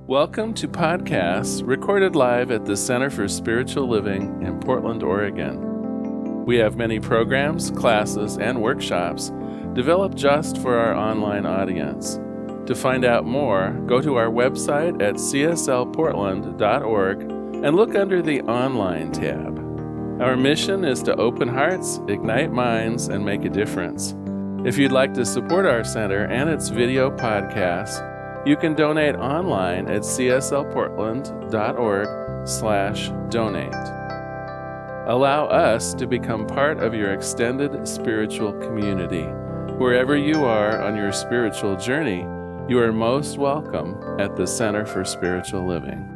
Welcome to podcasts recorded live at the Center for Spiritual Living in Portland, Oregon. We have many programs, classes, and workshops developed just for our online audience. To find out more, go to our website at cslportland.org and look under the Online tab. Our mission is to open hearts, ignite minds, and make a difference. If you'd like to support our center and its video podcasts, you can donate online at cslportland.org/donate. Allow us to become part of your extended spiritual community. Wherever you are on your spiritual journey, you are most welcome at the Center for Spiritual Living.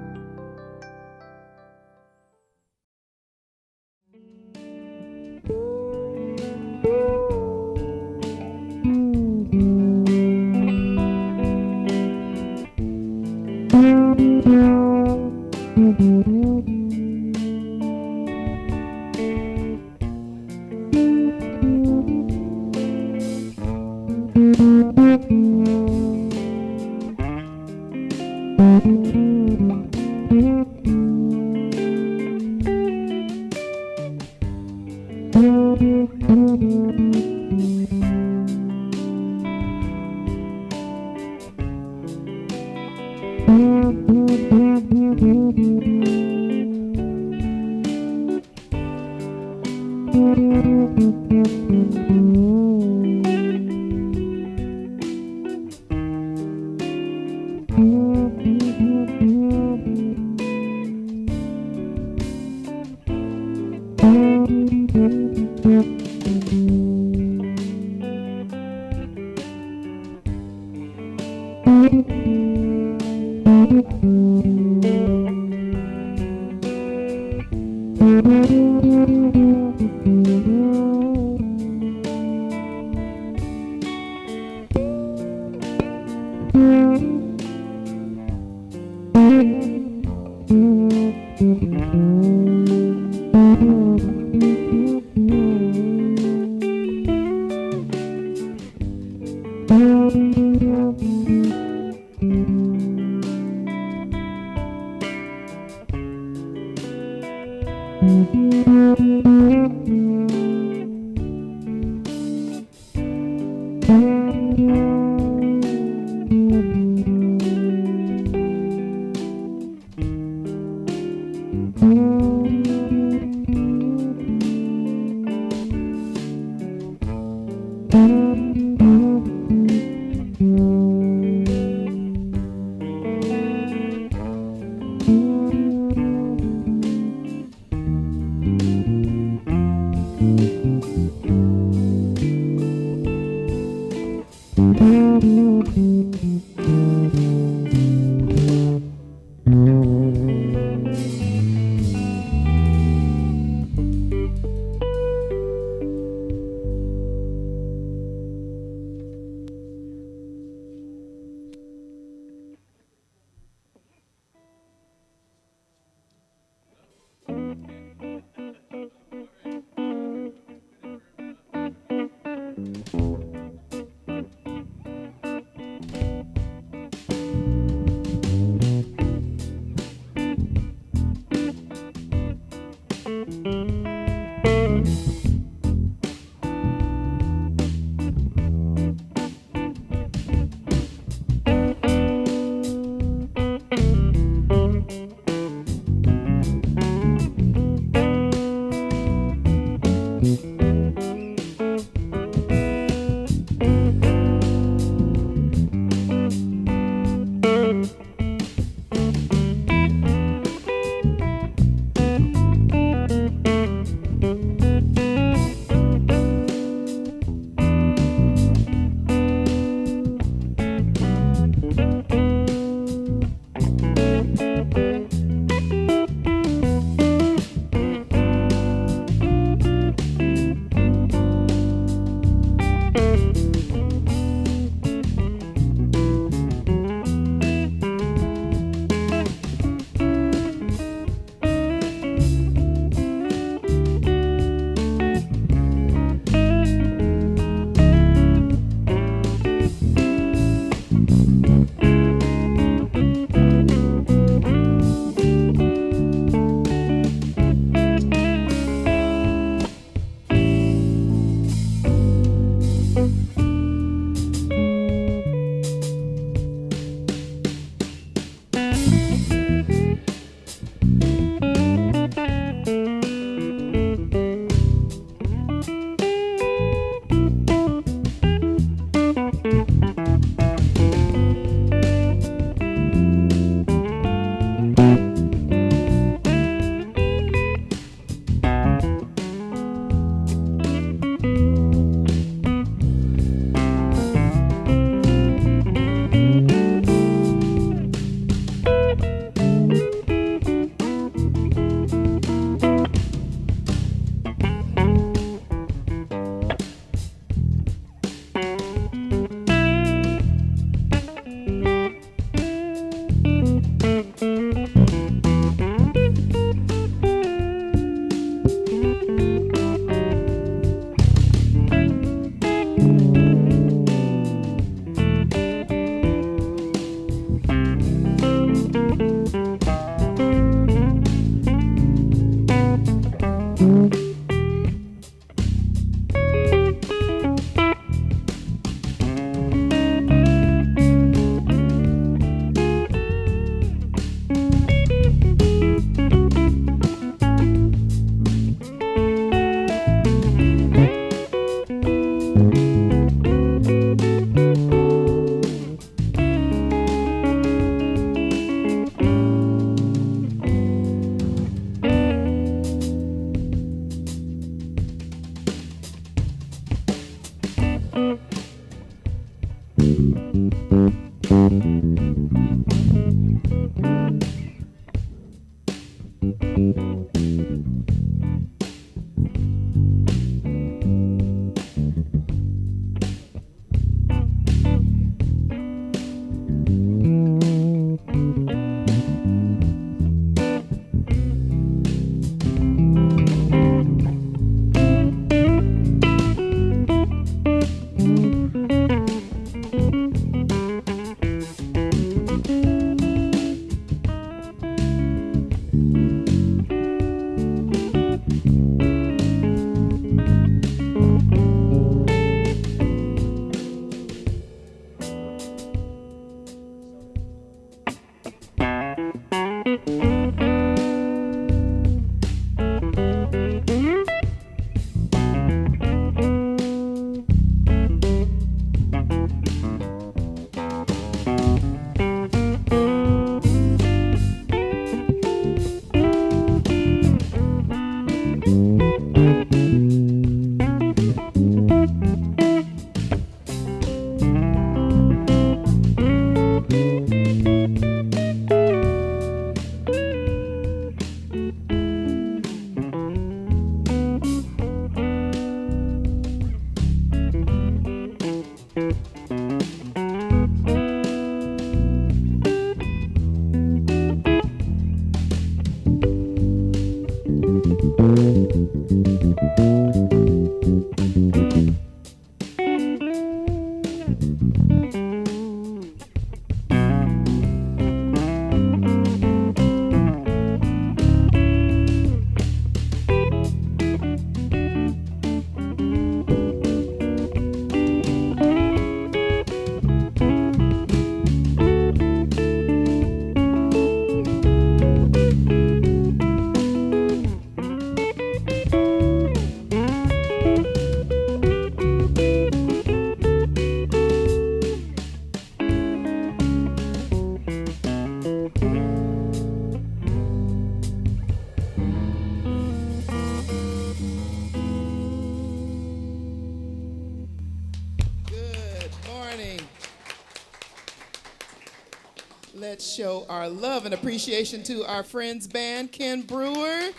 Let's show our love and appreciation to our friends band, Ken Brewer,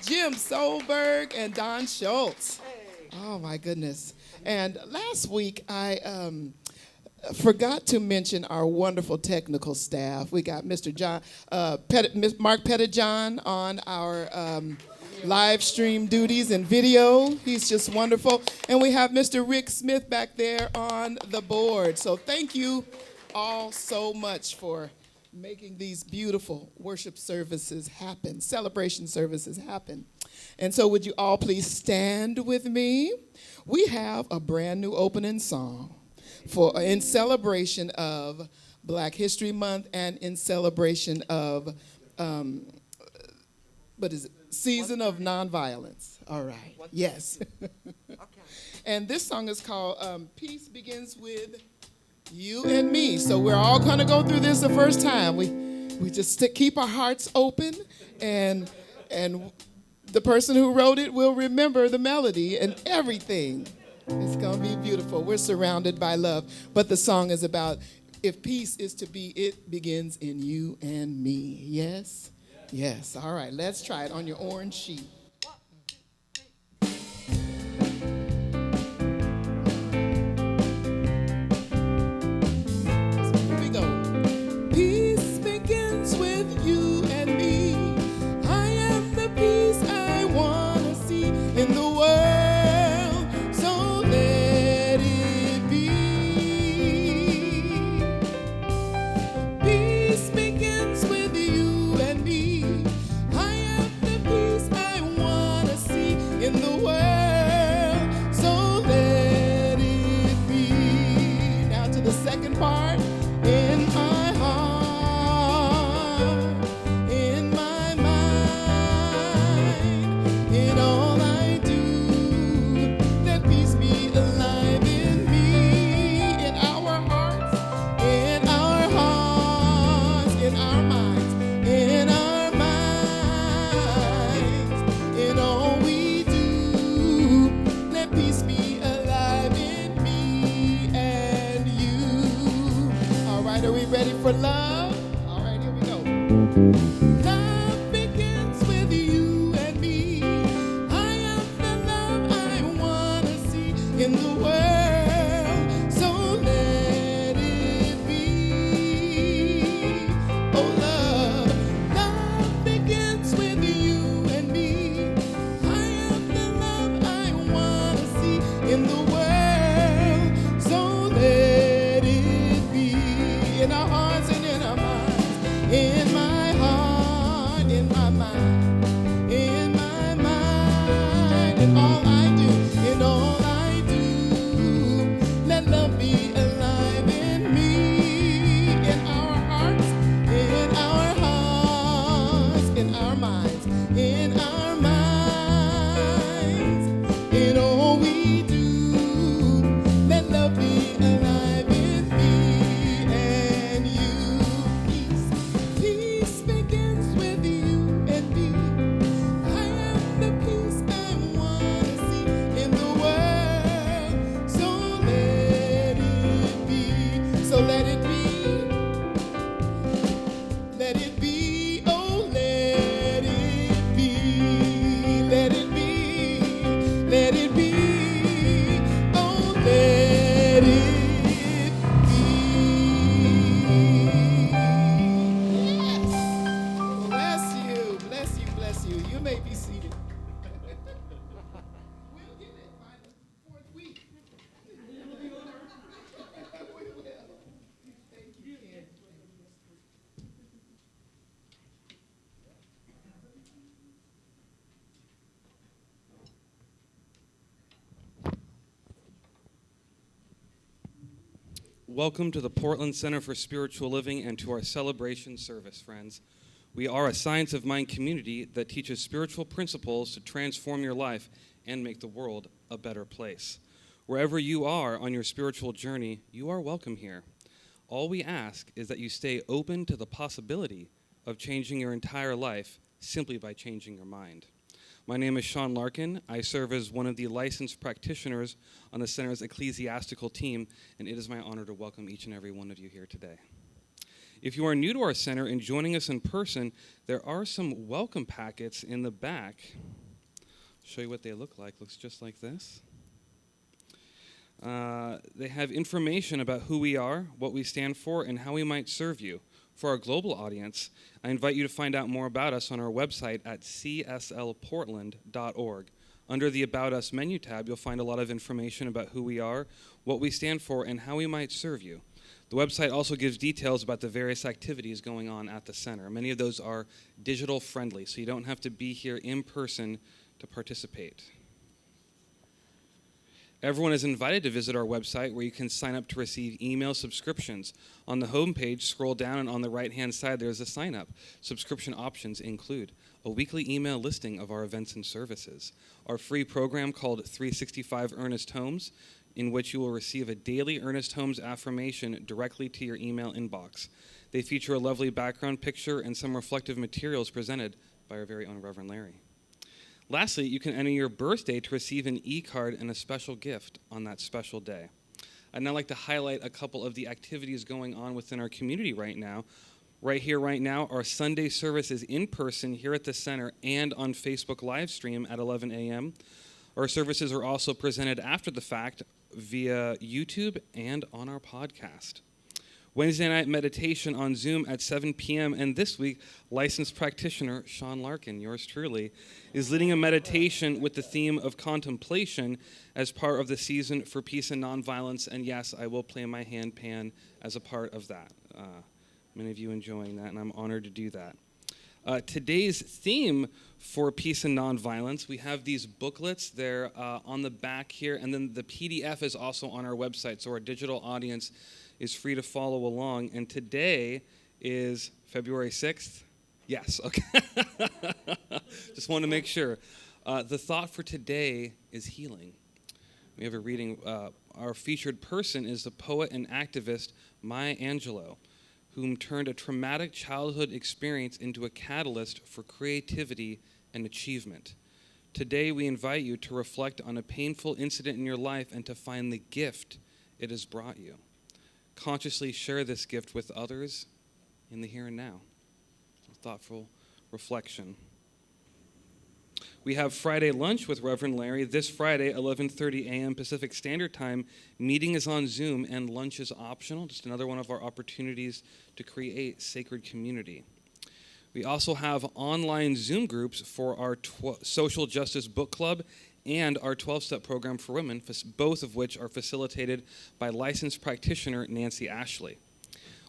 Jim Solberg, and Don Schultz. Oh, my goodness. And last week, I forgot to mention our wonderful technical staff. We got Mr. Mark Pettijohn on our live stream duties and video. He's just wonderful. And we have Mr. Rick Smith back there on the board. So thank you all so much for making these beautiful worship services happen, celebration services happen. And so would you all please stand with me? We have a brand new opening song in celebration of Black History Month and in celebration of, Season of Nonviolence. All right, yes. And this song is called Peace Begins With You and Me. So we're all gonna go through this the first time. We just keep our hearts open, and the person who wrote it will remember the melody and everything. It's gonna be beautiful. We're surrounded by love, but the song is about if peace is to be, it begins in you and me. Yes? Yes. All right, let's try it on your orange sheet. Here we go. Peace begins with you and me. I am the peace I want to see in the world, so let it be. Peace begins with you and me. I am the peace I want to see in the world, so let it be. Now to the second part. In my heart, in my mind, in all I do, let peace be alive in me, in our hearts, in our hearts, in our minds, in our minds, in all we do, let peace be alive in me and you. All right, are we ready for love? All right, here we go. Love begins with you and me. I am the love I want to see in the world, so let it be. Oh, love begins with you and me. I am the love I want to see in the world, so let it be. In our hearts and in our minds, in my heart, in my mind, in my mind, in all I do, in all I do, let love be alive in me, in our hearts, in our hearts, in our minds, in our minds, in all we do, let love be alive in me and you. Peace begins with you and me. I am the peace I want to see in the world, so let it be. So let it be. Let it be. Oh, let it be. Let it be. Let it be. Oh, let it be. Yes. Bless you. Bless you. Bless you. You may be seated. We'll get it by the fourth week. We will. Thank you, Ken. Welcome to the Portland Center for Spiritual Living and to our celebration service, friends. We are a science of mind community that teaches spiritual principles to transform your life and make the world a better place. Wherever you are on your spiritual journey, you are welcome here. All we ask is that you stay open to the possibility of changing your entire life simply by changing your mind. My name is Sean Larkin. I serve as one of the licensed practitioners on the Center's ecclesiastical team, and it is my honor to welcome each and every one of you here today. If you are new to our center and joining us in person, there are some welcome packets in the back. I'll show you what they look like. Looks just like this. They have information about who we are, what we stand for, and how we might serve you. For our global audience, I invite you to find out more about us on our website at cslportland.org. Under the About Us menu tab, you'll find a lot of information about who we are, what we stand for, and how we might serve you. The website also gives details about the various activities going on at the center. Many of those are digital friendly, so you don't have to be here in person to participate. Everyone is invited to visit our website where you can sign up to receive email subscriptions. On the homepage, scroll down, and on the right-hand side, there's a sign-up. Subscription options include a weekly email listing of our events and services, our free program called 365 Earnest Homes, in which you will receive a daily Earnest Homes affirmation directly to your email inbox. They feature a lovely background picture and some reflective materials presented by our very own Reverend Larry. Lastly, you can enter your birthday to receive an e-card and a special gift on that special day. I'd now like to highlight a couple of the activities going on within our community right now. Right here, right now, our Sunday service is in person here at the center and on Facebook live stream at 11 a.m. Our services are also presented after the fact via YouTube and on our podcast. Wednesday night meditation on Zoom at 7 p.m. And this week, licensed practitioner Sean Larkin, yours truly, is leading a meditation with the theme of contemplation as part of the season for peace and nonviolence. And yes, I will play my handpan as a part of that. Many of you enjoying that, and I'm honored to do that. Today's theme for peace and nonviolence, we have these booklets. They're on the back here, and then the PDF is also on our website, so our digital audience is free to follow along. And today is February 6th? Yes, okay. Just want to make sure. The thought for today is healing. We have a reading. Our featured person is the poet and activist Maya Angelou, whom turned a traumatic childhood experience into a catalyst for creativity and achievement. Today, we invite you to reflect on a painful incident in your life and to find the gift it has brought you. Consciously share this gift with others in the here and now. Thoughtful reflection. We have Friday lunch with Reverend Larry. This Friday, 11:30 a.m. Pacific Standard Time. Meeting is on Zoom and lunch is optional. Just another one of our opportunities to create sacred community. We also have online Zoom groups for our Social Justice Book Club and our 12-step program for women, both of which are facilitated by licensed practitioner Nancy Ashley.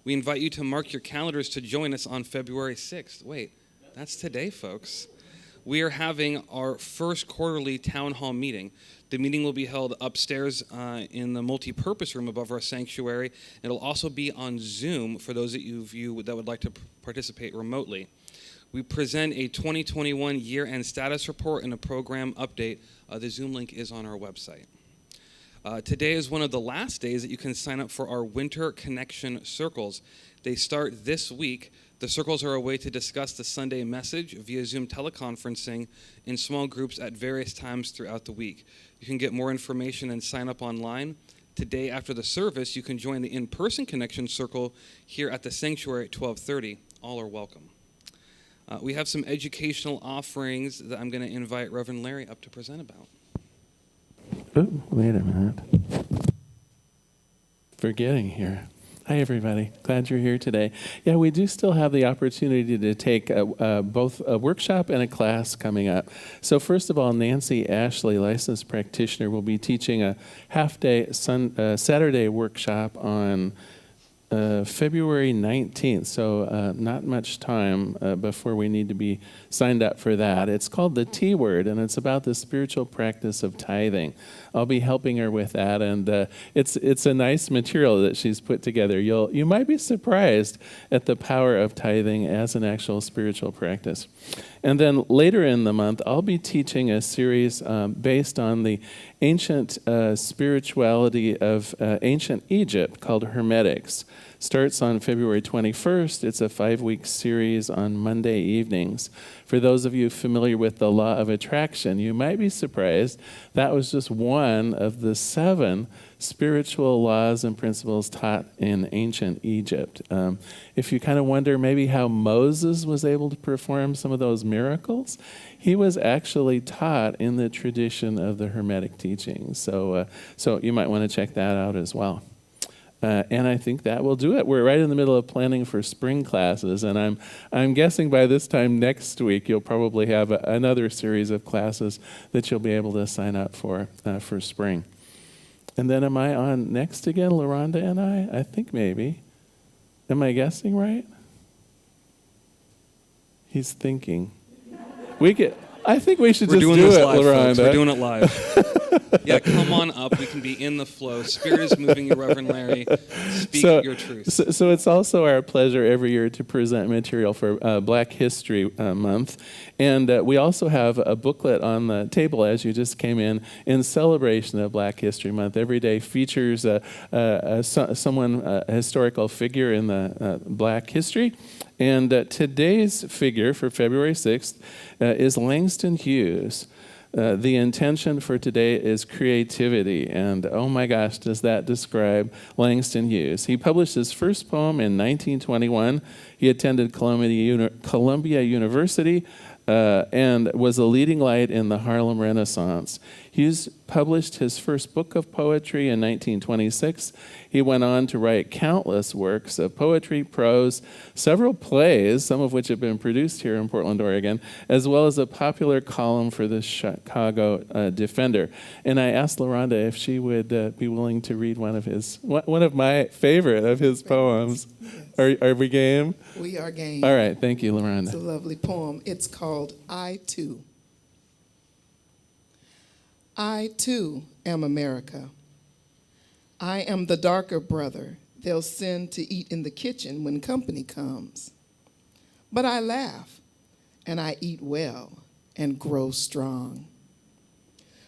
We invite you to mark your calendars to join us on February 6th. Wait, that's today, folks. We are having our first quarterly town hall meeting. The meeting will be held upstairs in the multi-purpose room above our sanctuary. It'll also be on Zoom for those of you that would like to participate remotely. We present a 2021 year-end status report and a program update. The Zoom link is on our website. Today is one of the last days that you can sign up for our Winter Connection Circles. They start this week. The circles are a way to discuss the Sunday message via Zoom teleconferencing in small groups at various times throughout the week. You can get more information and sign up online. Today, after the service, you can join the in-person Connection Circle here at the sanctuary at 12:30. All are welcome. We have some educational offerings that I'm going to invite Reverend Larry up to present about. Oh, wait a minute. Forgetting here. Hi, everybody. Glad you're here today. Yeah, we do still have the opportunity to take both a workshop and a class coming up. So first of all, Nancy Ashley, licensed practitioner, will be teaching a half-day Saturday workshop on February 19th, so not much time before we need to be signed up for that. It's called the T Word, and it's about the spiritual practice of tithing. I'll be helping her with that, and it's a nice material that she's put together. You might be surprised at the power of tithing as an actual spiritual practice. And then later in the month, I'll be teaching a series based on the ancient spirituality of ancient Egypt called Hermetics. Starts on February 21st. It's a 5-week series on Monday evenings. For those of you familiar with the law of attraction, you might be surprised that was just one of the 7 spiritual laws and principles taught in ancient Egypt. If you kind of wonder maybe how Moses was able to perform some of those miracles, he was actually taught in the tradition of the Hermetic teachings. So you might want to check that out as well. And I think that will do it. We're right in the middle of planning for spring classes, and I'm guessing by this time next week you'll probably have another series of classes that you'll be able to sign up for spring. And then am I on next again, LaRhonda and I? I think maybe. Am I guessing right? He's thinking. I think we should just do it, LaRhonda. We're doing it live. Yeah, come on up. We can be in the flow. Spirit is moving you, Reverend Larry. Speak your truth. So it's also our pleasure every year to present material for Black History Month. And we also have a booklet on the table as you just came in celebration of Black History Month. Every day features someone, a historical figure in the Black history. And today's figure for February 6th is Langston Hughes. The intention for today is creativity, and oh my gosh, does that describe Langston Hughes. He published his first poem in 1921. He attended Columbia University and was a leading light in the Harlem Renaissance. Hughes published his first book of poetry in 1926. He went on to write countless works of poetry, prose, several plays, some of which have been produced here in Portland, Oregon, as well as a popular column for the Chicago Defender. And I asked LaRhonda if she would be willing to read one of my favorite of his poems. Yes. Are we game? We are game. All right, thank you, LaRhonda. It's a lovely poem. It's called I Too. I too am America. I am the darker brother they'll send to eat in the kitchen when company comes. But I laugh, and I eat well and grow strong.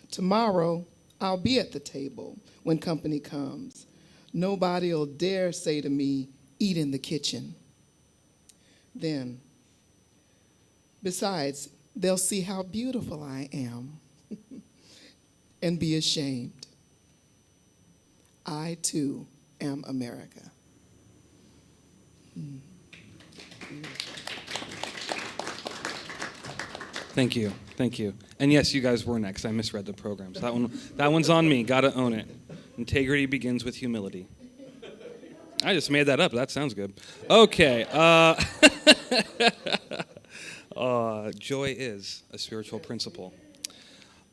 Tomorrow, I'll be at the table when company comes. Nobody'll dare say to me, eat in the kitchen. Then, besides, they'll see how beautiful I am and be ashamed. I, too, am America. Thank you. Thank you. And yes, you guys were next. I misread the programs. That one's on me. Got to own it. Integrity begins with humility. I just made that up. That sounds good. Okay. Joy is a spiritual principle.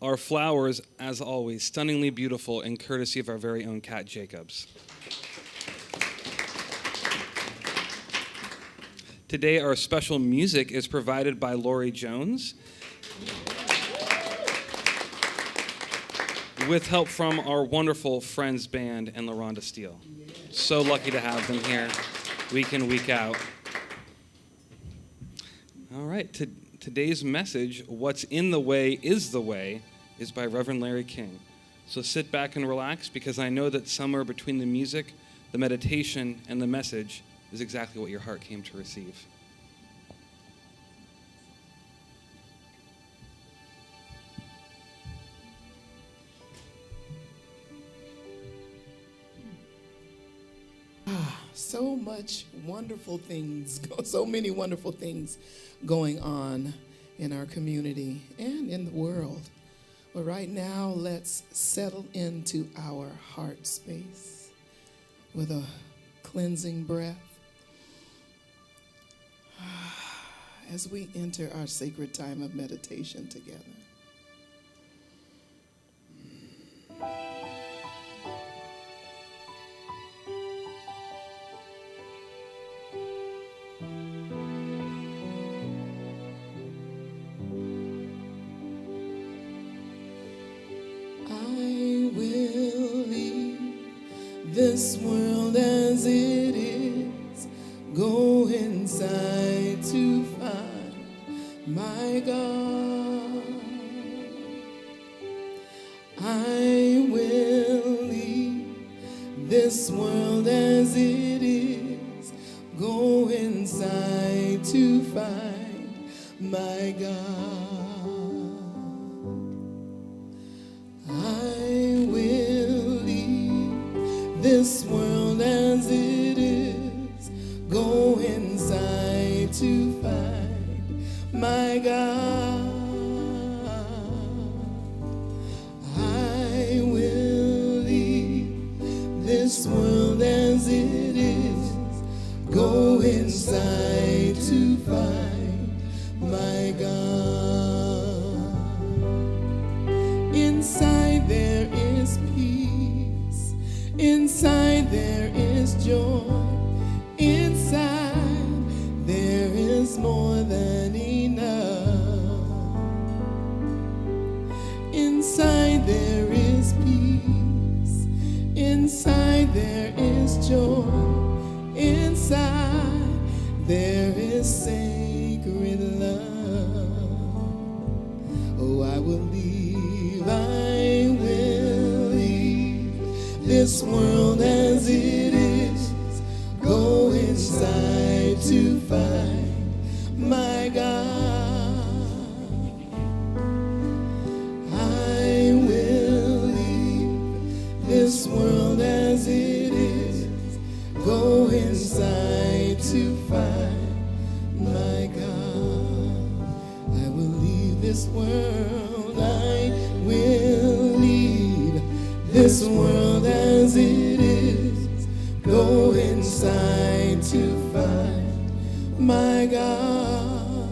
Our flowers, as always, stunningly beautiful and courtesy of our very own Cat Jacobs. Today, our special music is provided by Lauri Jones, with help from our wonderful Friends Band and LaRhonda Steele. So lucky to have them here week in, week out. All right, today's message, What's in the Way is the Way, is by Reverend Larry King. So sit back and relax, because I know that somewhere between the music, the meditation, and the message is exactly what your heart came to receive. So many wonderful things going on in our community and in the world. But right now, let's settle into our heart space with a cleansing breath as we enter our sacred time of meditation together. This world as it is, go inside to find my God. I will leave this world as it is, go inside to find my God. This world as it is, go inside to find my God. I will leave this world as it is, go inside to find my God. Inside there is peace. Inside there is joy. Inside there is more than enough. Inside there is there is sacred love. Oh, I will leave this world as it is, go inside to find my God. I will leave this world as it is, go inside to find my God. I will leave this world, I will leave this world as it is, go inside to find my God.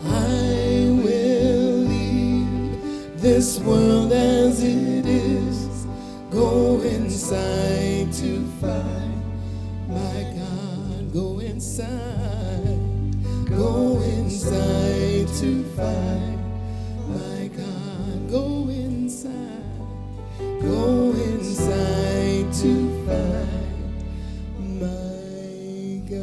I will leave this world as it is, go inside to find my God. Go inside to find my God. Go inside to find my God.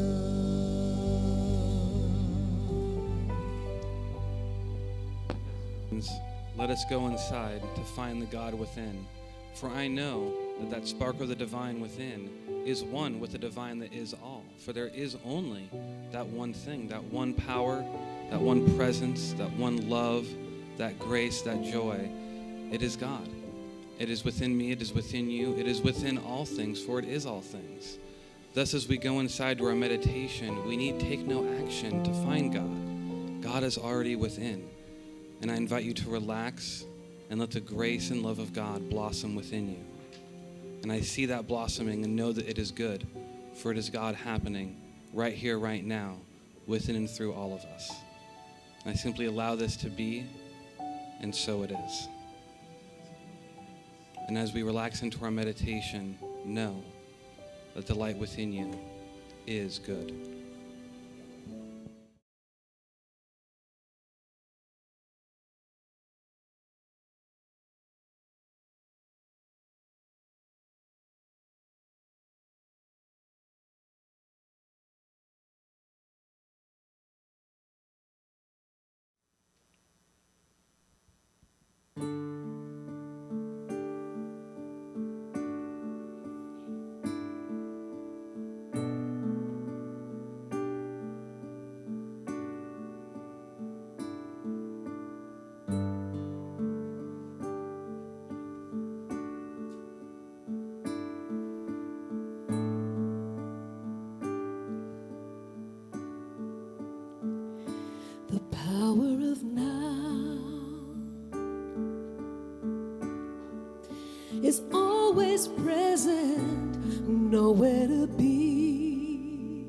Let us go inside to find the God within. For I know that that spark of the divine within is one with the divine that is all. For there is only that one thing, that one power, that one presence, that one love, that grace, that joy. It is God. It is within me, it is within you, it is within all things, for it is all things. Thus, as we go inside to our meditation, we need take no action to find God. God is already within. And I invite you to relax and let the grace and love of God blossom within you. And I see that blossoming and know that it is good, for it is God happening right here, right now, within and through all of us. And I simply allow this to be, and so it is. And as we relax into our meditation, know that the light within you is good. The power of now is always present, nowhere to be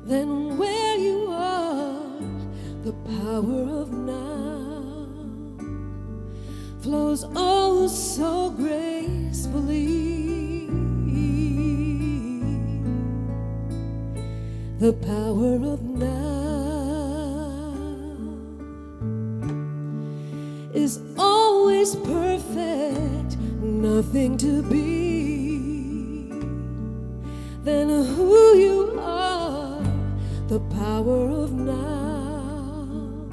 than where you are. The power of now flows oh so gracefully. The power of now is always perfect, nothing to be than who you are. The power of now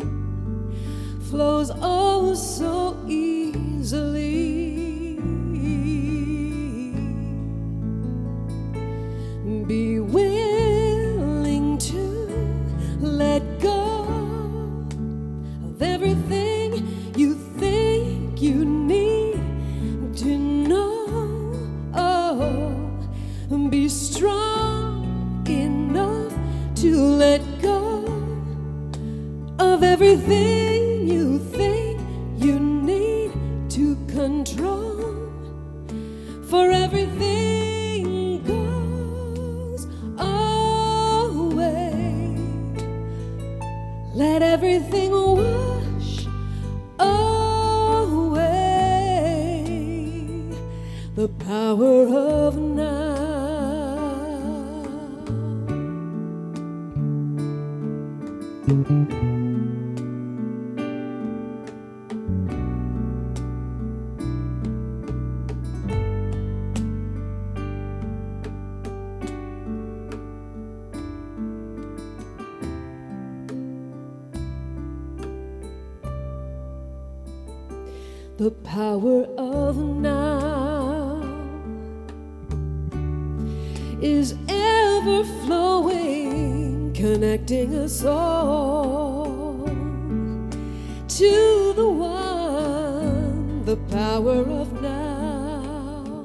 flows oh so easily. Be willing to let go of everything you think you need to know. Oh, be strong enough to let go of everything you think you need to control. For everything goes away. Let everything wash away. The power of now. the power of now is ever flowing, connecting us all to the one. The power of now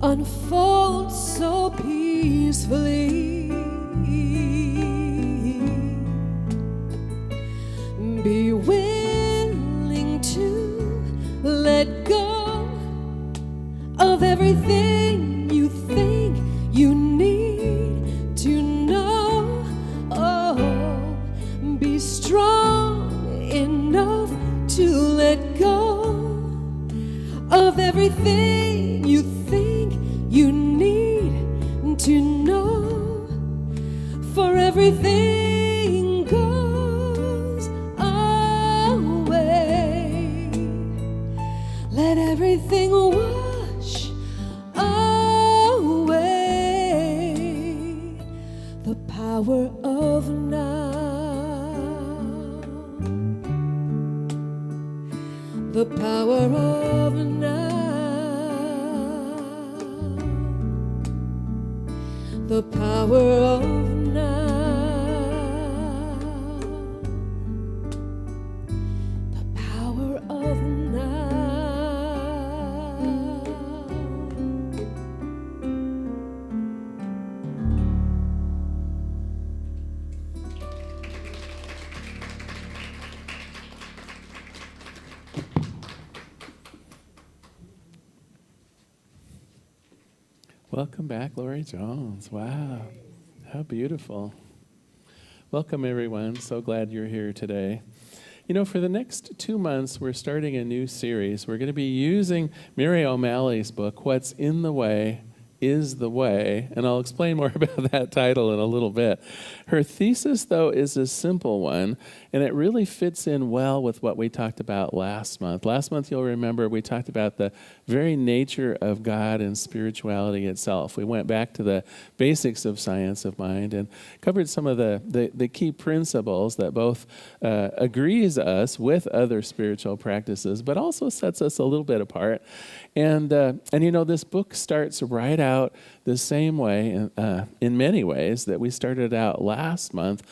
unfolds so peacefully. Be willing to let go of everything you think you need to know. Oh, be strong enough to let go of everything you think you need to know. For everything goes away. Let everything wash away. The power of now. The power of now. The power of now. The power of now. Welcome back, Lauri Jones. Wow, how beautiful. Welcome, everyone. So glad you're here today. You know, for the next 2 months, we're starting a new series. We're going to be using Mary O'Malley's book, What's in the Way is the Way, and I'll explain more about that title in a little bit. Her thesis, though, is a simple one, and it really fits in well with what we talked about last month. Last month, you'll remember, we talked about the very nature of God and spirituality itself. We went back to the basics of science of mind and covered some of the key principles that both agrees us with other spiritual practices, but also sets us a little bit apart. And you know, this book starts right out the same way, in many ways, that we started out last month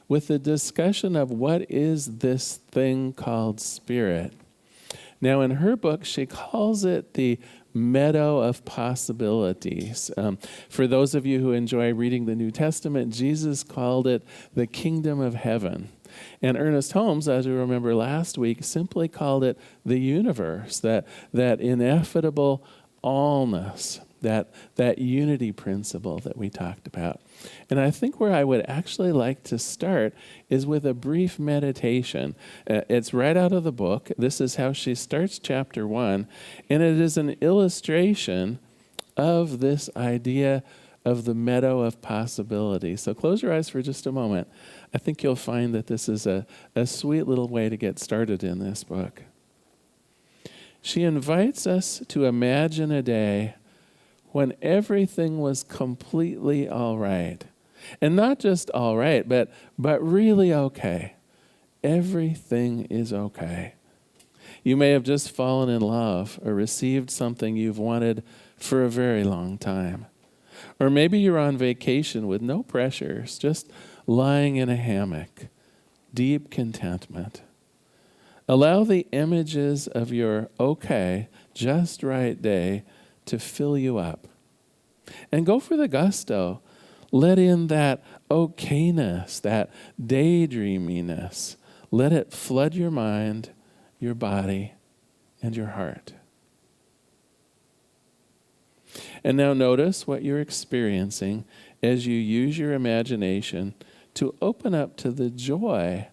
with the discussion of what is this thing called spirit. Now, in her book, she calls it the meadow of possibilities. For those of you who enjoy reading the New Testament, Jesus called it the kingdom of heaven. And Ernest Holmes, as you remember last week, simply called it the universe, that ineffable allness, that unity principle that we talked about. And I think where I would actually like to start is with a brief meditation. It's right out of the book. This is how she starts chapter 1, and it is an illustration of this idea of the meadow of possibility. So close your eyes for just a moment. I think you'll find that this is a sweet little way to get started in this book. She invites us to imagine a day when everything was completely all right. And not just all right, but really okay. Everything is okay. You may have just fallen in love or received something you've wanted for a very long time. Or maybe you're on vacation with no pressures, just lying in a hammock, deep contentment. Allow the images of your okay, just right day to fill you up. And go for the gusto. Let in that okayness, that daydreaminess. Let it flood your mind, your body, and your heart. And now notice what you're experiencing as you use your imagination to open up to the joy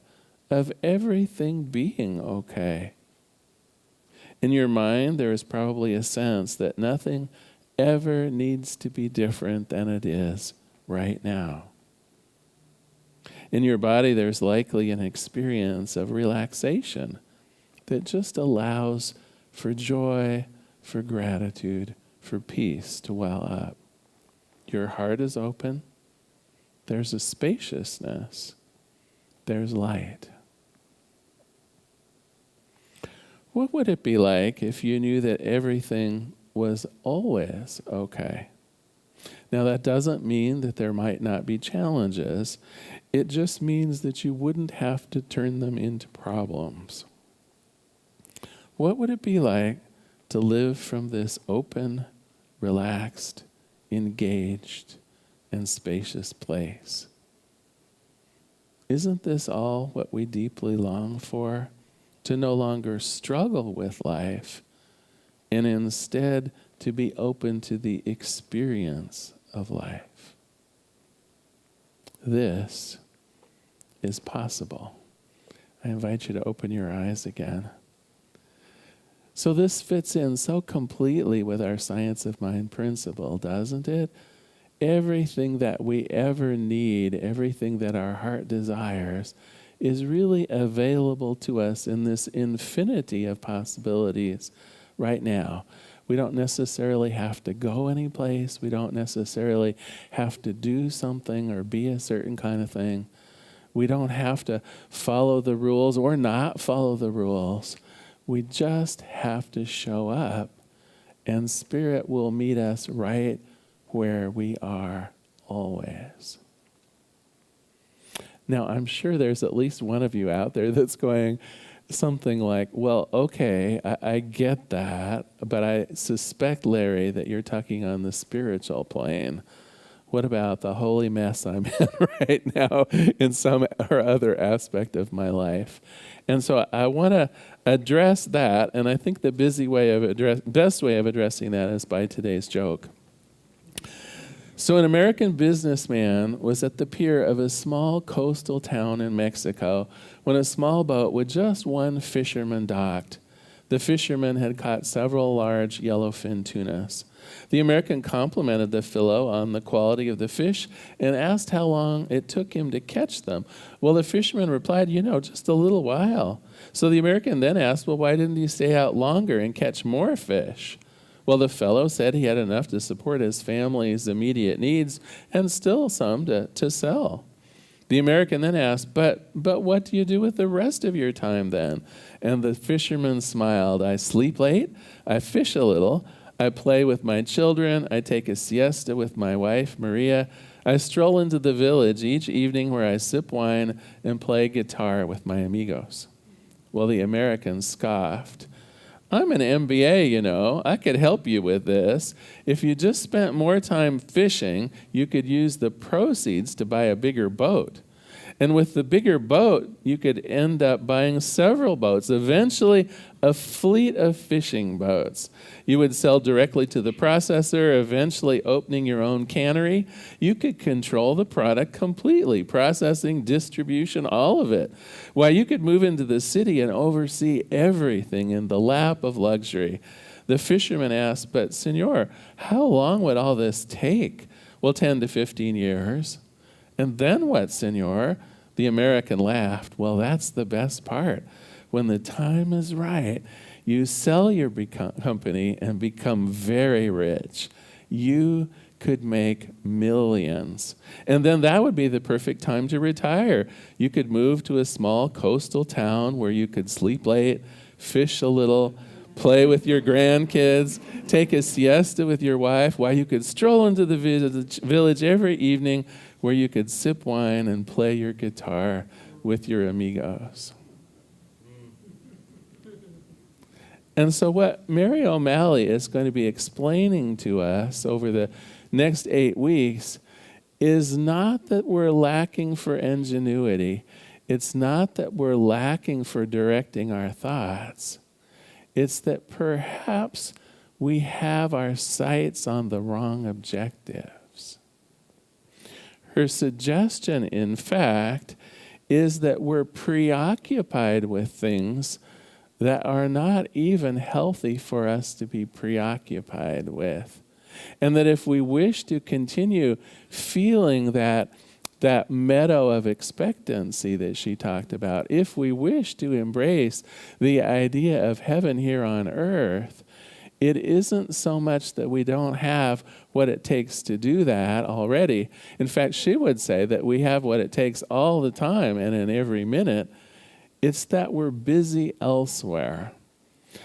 of everything being okay. In your mind, there is probably a sense that nothing ever needs to be different than it is right now. In your body, there's likely an experience of relaxation that just allows for joy, for gratitude, for peace to well up. Your heart is open. There's a spaciousness. There's light. What would it be like if you knew that everything was always okay? Now, that doesn't mean that there might not be challenges. It just means that you wouldn't have to turn them into problems. What would it be like to live from this open, relaxed, engaged, and spacious place? Isn't this all what we deeply long for? To no longer struggle with life, and instead to be open to the experience of life. This is possible. I invite you to open your eyes again. So this fits in so completely with our science of mind principle, doesn't it? Everything that we ever need, everything that our heart desires, is really available to us in this infinity of possibilities right now. We don't necessarily have to go anyplace. We don't necessarily have to do something or be a certain kind of thing. We don't have to follow the rules or not follow the rules. We just have to show up, and Spirit will meet us right where we are always. Now, I'm sure there's at least one of you out there that's going something like, well, okay, I get that, but I suspect, Larry, that you're talking on the spiritual plane. What about the holy mess I'm in right now in some or other aspect of my life? And so I want to address that, and I think the best way of addressing that is by today's joke. So an American businessman was at the pier of a small coastal town in Mexico when a small boat with just one fisherman docked. The fisherman had caught several large yellowfin tunas. The American complimented the fellow on the quality of the fish and asked how long it took him to catch them. Well, the fisherman replied, just a little while. So the American then asked, well, why didn't he stay out longer and catch more fish? Well, the fellow said he had enough to support his family's immediate needs and still some to sell. The American then asked, but what do you do with the rest of your time then? And the fisherman smiled. I sleep late, I fish a little, I play with my children, I take a siesta with my wife, Maria. I stroll into the village each evening where I sip wine and play guitar with my amigos. Well, the American scoffed. I'm an MBA, I could help you with this. If you just spent more time fishing, you could use the proceeds to buy a bigger boat. And with the bigger boat, you could end up buying several boats, eventually a fleet of fishing boats. You would sell directly to the processor, eventually opening your own cannery. You could control the product completely, processing, distribution, all of it. Why, you could move into the city and oversee everything in the lap of luxury. The fisherman asked, but senor, how long would all this take? Well, 10 to 15 years. And then what, senor? The American laughed. Well, that's the best part. When the time is right, you sell your company and become very rich. You could make millions. And then that would be the perfect time to retire. You could move to a small coastal town where you could sleep late, fish a little, play with your grandkids, take a siesta with your wife, while you could stroll into the village every evening where you could sip wine and play your guitar with your amigos. And so what Mary O'Malley is going to be explaining to us over the next 8 weeks is not that we're lacking for ingenuity. It's not that we're lacking for directing our thoughts. It's that perhaps we have our sights on the wrong objectives. Her suggestion, in fact, is that we're preoccupied with things that are not even healthy for us to be preoccupied with. And that if we wish to continue feeling that meadow of expectancy that she talked about, if we wish to embrace the idea of heaven here on earth, it isn't so much that we don't have what it takes to do that already. In fact, she would say that we have what it takes all the time and in every minute. It's that we're busy elsewhere.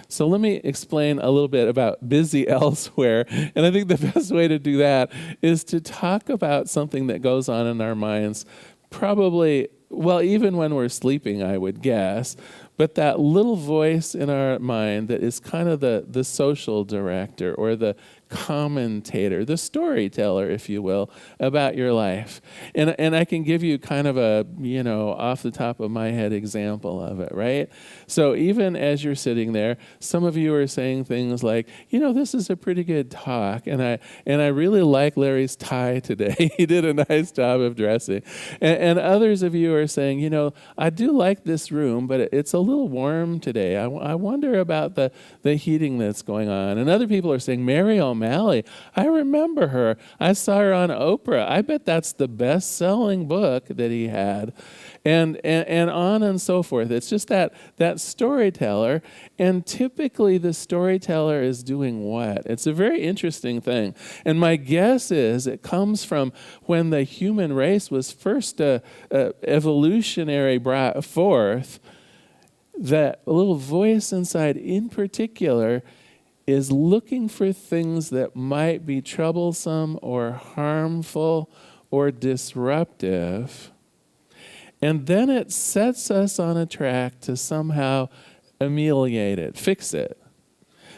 So let me explain a little bit about busy elsewhere. And I think the best way to do that is to talk about something that goes on in our minds, probably, well, even when we're sleeping, I would guess. But that little voice in our mind that is kind of the social director or the commentator, the storyteller, if you will, about your life. And I can give you kind of a, off the top of my head example of it, right? So even as you're sitting there, some of you are saying things like, this is a pretty good talk, and I really like Larry's tie today. He did a nice job of dressing. And others of you are saying, I do like this room, but it's a little warm today. I wonder about the heating that's going on. And other people are saying, Mary O'Malley, I remember her. I saw her on Oprah. I bet that's the best-selling book that he had. And on and so forth. It's just that storyteller, and typically the storyteller is doing what? It's a very interesting thing. And my guess is it comes from when the human race was first evolutionary brought forth. That little voice inside in particular is looking for things that might be troublesome or harmful or disruptive. And then it sets us on a track to somehow ameliorate it, fix it.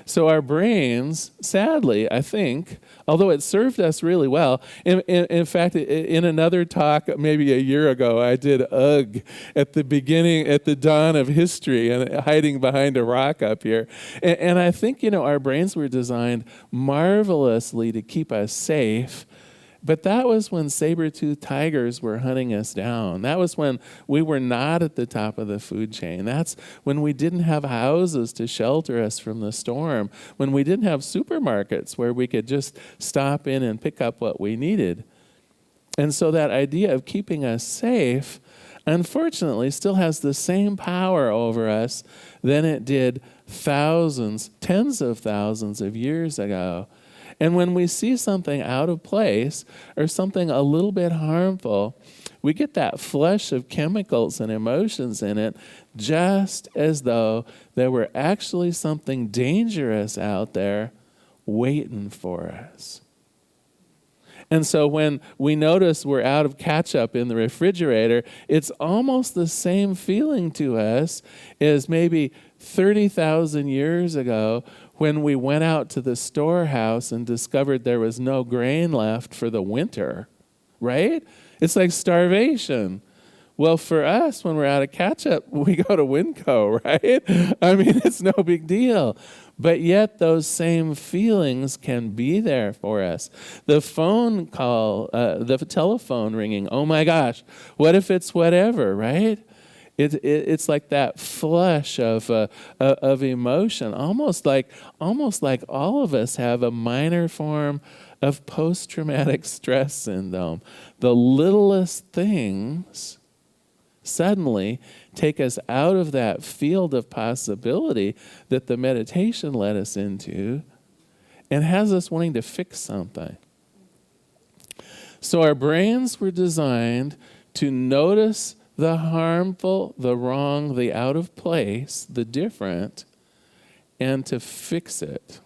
So our brains, sadly, I think, although it served us really well, in fact, in another talk maybe a year ago, I did ugh at the dawn of history and hiding behind a rock up here. And I think, our brains were designed marvelously to keep us safe. But that was when saber-toothed tigers were hunting us down. That was when we were not at the top of the food chain. That's when we didn't have houses to shelter us from the storm, when we didn't have supermarkets where we could just stop in and pick up what we needed. And so that idea of keeping us safe, unfortunately, still has the same power over us than it did thousands, tens of thousands of years ago. And when we see something out of place or something a little bit harmful, we get that flush of chemicals and emotions in it, just as though there were actually something dangerous out there waiting for us. And so when we notice we're out of ketchup in the refrigerator, it's almost the same feeling to us as maybe 30,000 years ago when we went out to the storehouse and discovered there was no grain left for the winter, right? It's like starvation. Well, for us, when we're out of ketchup, we go to Winco, right? I mean, it's no big deal. But yet those same feelings can be there for us. The phone call, the telephone ringing, oh my gosh, what if it's whatever, right? It's like that flush of emotion, almost like all of us have a minor form of post-traumatic stress syndrome. The littlest things suddenly take us out of that field of possibility that the meditation led us into and has us wanting to fix something. So our brains were designed to notice the harmful, the wrong, the out of place, the different, and to fix it.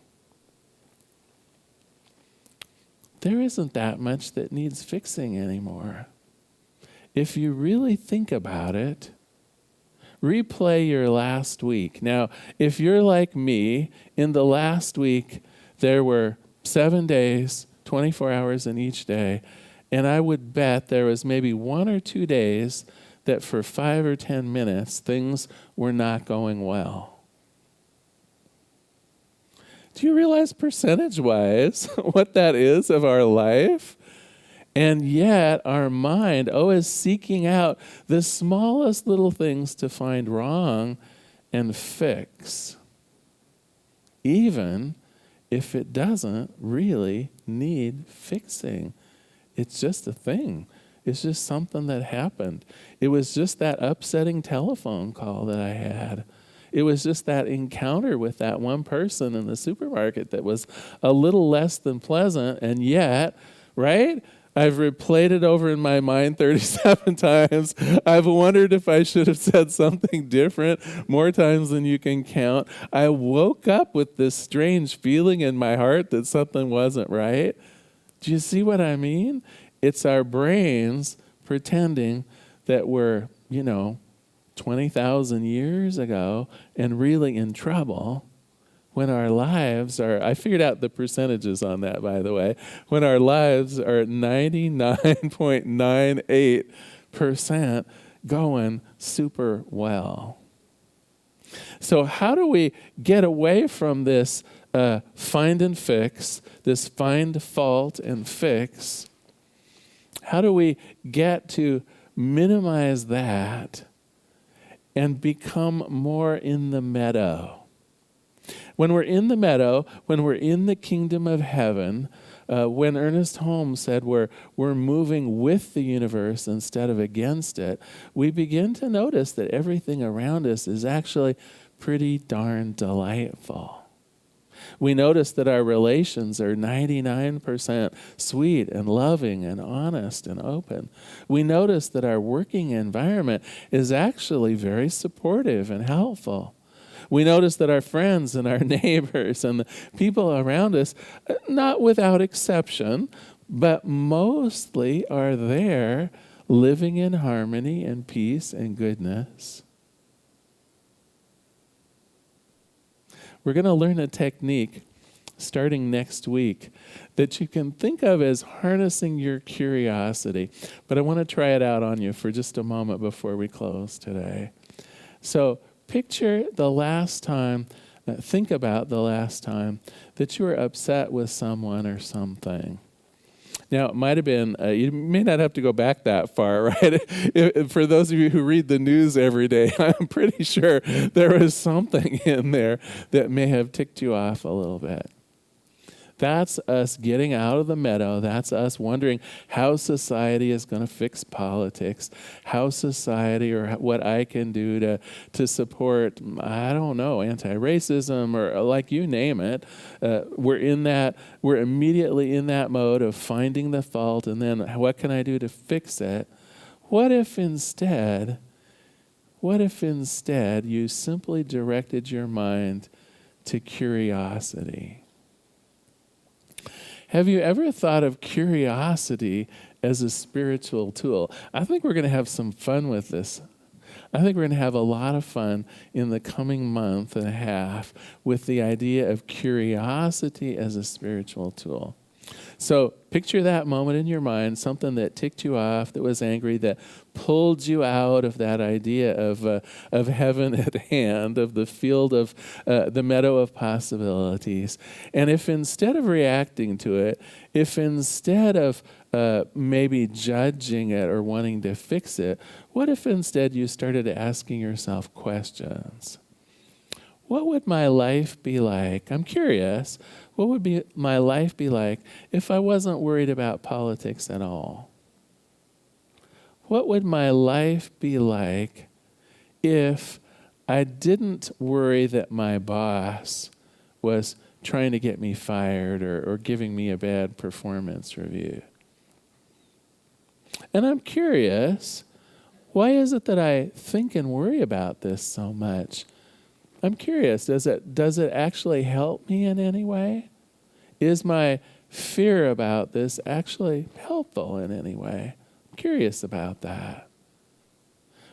There isn't that much that needs fixing anymore. If you really think about it, replay your last week. Now, if you're like me, in the last week, there were 7 days, 24 hours in each day, and I would bet there was maybe 1 or 2 days that for 5 or 10 minutes, things were not going well. Do you realize percentage-wise what that is of our life? And yet our mind, is seeking out the smallest little things to find wrong and fix, even if it doesn't really need fixing. It's just a thing. It's just something that happened. It was just that upsetting telephone call that I had. It was just that encounter with that one person in the supermarket that was a little less than pleasant, and yet, right? I've replayed it over in my mind 37 times. I've wondered if I should have said something different more times than you can count. I woke up with this strange feeling in my heart that something wasn't right. Do you see what I mean? It's our brains pretending that we're, 20,000 years ago and really in trouble when our lives are, I figured out the percentages on that, by the way, when our lives are 99.98% going super well. So how do we get away from this find and fix, this find fault and fix? How do we get to minimize that and become more in the meadow? When we're in the meadow, when we're in the kingdom of heaven, when Ernest Holmes said we're moving with the universe instead of against it, we begin to notice that everything around us is actually pretty darn delightful. We notice that our relations are 99% sweet and loving and honest and open. We notice that our working environment is actually very supportive and helpful. We notice that our friends and our neighbors and the people around us, not without exception, but mostly are there living in harmony and peace and goodness. We're going to learn a technique starting next week that you can think of as harnessing your curiosity. But I want to try it out on you for just a moment before we close today. So picture the last time, think about the last time that you were upset with someone or something. Now, it might have been, you may not have to go back that far, right? For those of you who read the news every day, I'm pretty sure there was something in there that may have ticked you off a little bit. That's us getting out of the meadow. That's us wondering how society is going to fix politics, how society or what I can do to support, I don't know, anti-racism or like you name it. We're immediately in that mode of finding the fault and then what can I do to fix it? What if instead you simply directed your mind to curiosity? Have you ever thought of curiosity as a spiritual tool? I think we're going to have some fun with this. I think we're going to have a lot of fun in the coming month and a half with the idea of curiosity as a spiritual tool. So picture that moment in your mind, something that ticked you off, that was angry, that pulled you out of that idea of heaven at hand, of the field of the meadow of possibilities. And if instead of reacting to it, if instead of maybe judging it or wanting to fix it, what if instead you started asking yourself questions? What would my life be like? I'm curious. What would my life be like if I wasn't worried about politics at all? What would my life be like if I didn't worry that my boss was trying to get me fired or giving me a bad performance review? And I'm curious, why is it that I think and worry about this so much? I'm curious, does it actually help me in any way? Is my fear about this actually helpful in any way? I'm curious about that.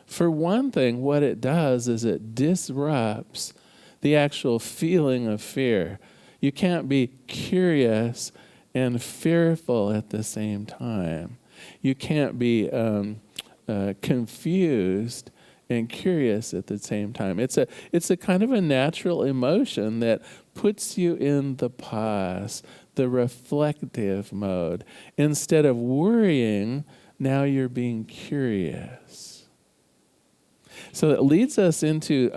For one thing, what it does is it disrupts the actual feeling of fear. You can't be curious and fearful at the same time. You can't be confused and curious at the same time. It's a kind of a natural emotion that puts you in the pause, the reflective mode. Instead of worrying, now you're being curious. So that leads us into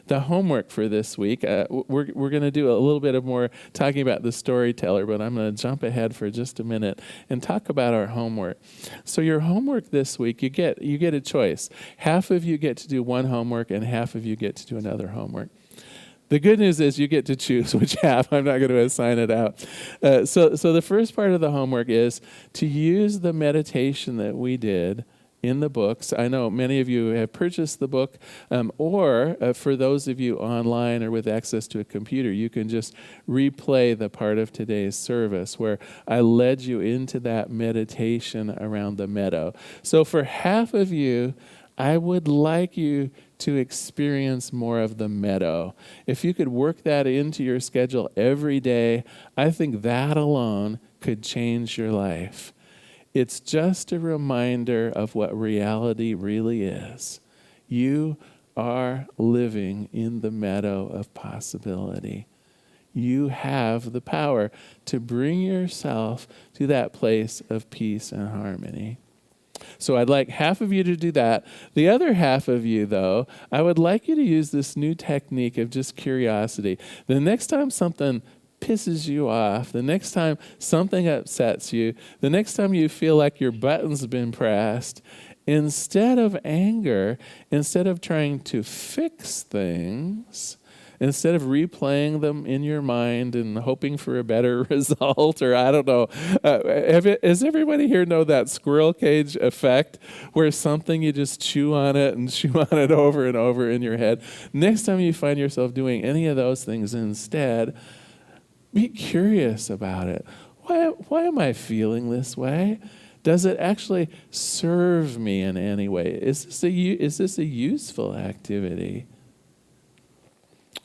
the homework for this week. We're going to do a little bit of more talking about the storyteller, but I'm going to jump ahead for just a minute and talk about our homework. So your homework this week, you get a choice. Half of you get to do one homework and half of you get to do another homework. The good news is you get to choose which half. I'm not going to assign it out. So the first part of the homework is to use the meditation that we did in the books. I know many of you have purchased the book, or for those of you online or with access to a computer, you can just replay the part of today's service where I led you into that meditation around the meadow. So for half of you, I would like you to experience more of the meadow. If you could work that into your schedule every day, I think that alone could change your life. It's just a reminder of what reality really is. You are living in the meadow of possibility. You have the power to bring yourself to that place of peace and harmony. So I'd like half of you to do that. The other half of you, though, I would like you to use this new technique of just curiosity. The next time something pisses you off, the next time something upsets you, the next time you feel like your button's been pressed, instead of anger, instead of trying to fix things, instead of replaying them in your mind and hoping for a better result, or I don't know, does everybody here know that squirrel cage effect where something you just chew on it and chew on it over and over in your head? Next time you find yourself doing any of those things, instead, be curious about it. Why am I feeling this way? Does it actually serve me in any way? Is this a useful activity?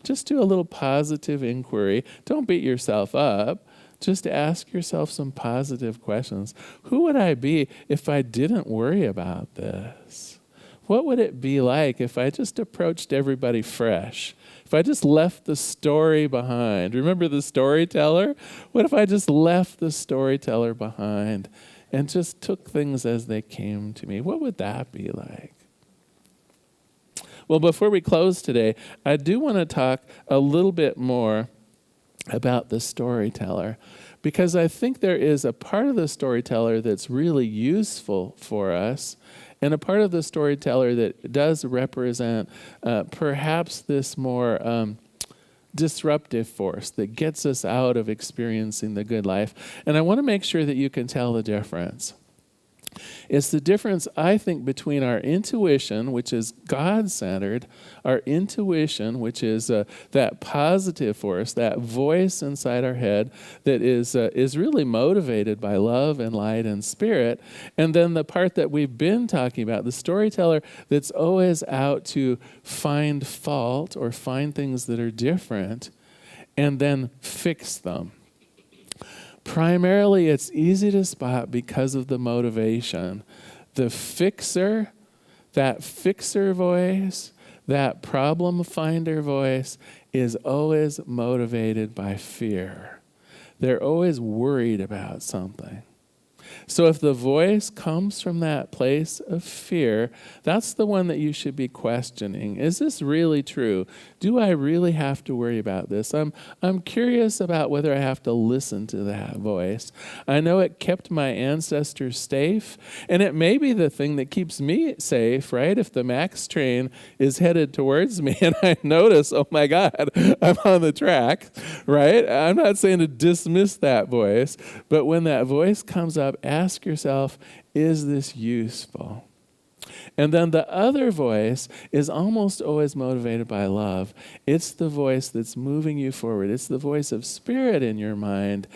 Just do a little positive inquiry. Don't beat yourself up. Just ask yourself some positive questions. Who would I be if I didn't worry about this? What would it be like if I just approached everybody fresh? If I just left the story behind? Remember the storyteller? What if I just left the storyteller behind and just took things as they came to me? What would that be like? Well, before we close today, I do want to talk a little bit more about the storyteller, because I think there is a part of the storyteller that's really useful for us, and a part of the storyteller that does represent perhaps this more disruptive force that gets us out of experiencing the good life. And I want to make sure that you can tell the difference. It's the difference, I think, between our intuition, which is God-centered, our intuition, which is that positive force, that voice inside our head that is really motivated by love and light and spirit, and then the part that we've been talking about, the storyteller that's always out to find fault or find things that are different and then fix them. Primarily, it's easy to spot because of the motivation. The fixer, that fixer voice, that problem finder voice is always motivated by fear. They're always worried about something. So if the voice comes from that place of fear, that's the one that you should be questioning. Is this really true? Do I really have to worry about this? I'm curious about whether I have to listen to that voice. I know it kept my ancestors safe, and it may be the thing that keeps me safe, right? If the MAX train is headed towards me and I notice, oh my God, I'm on the track, right? I'm not saying to dismiss that voice, but when that voice comes up, ask yourself, is this useful? And then the other voice is almost always motivated by love. It's the voice that's moving you forward. It's the voice of spirit in your mind,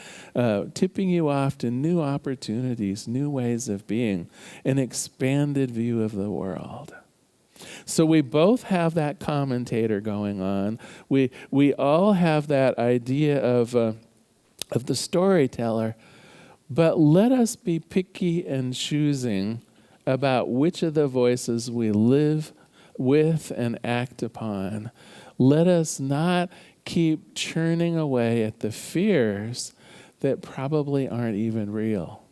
tipping you off to new opportunities, new ways of being, an expanded view of the world. So we both have that commentator going on. We all have that idea of the storyteller. But let us be picky and choosing about which of the voices we live with and act upon. Let us not keep churning away at the fears that probably aren't even real.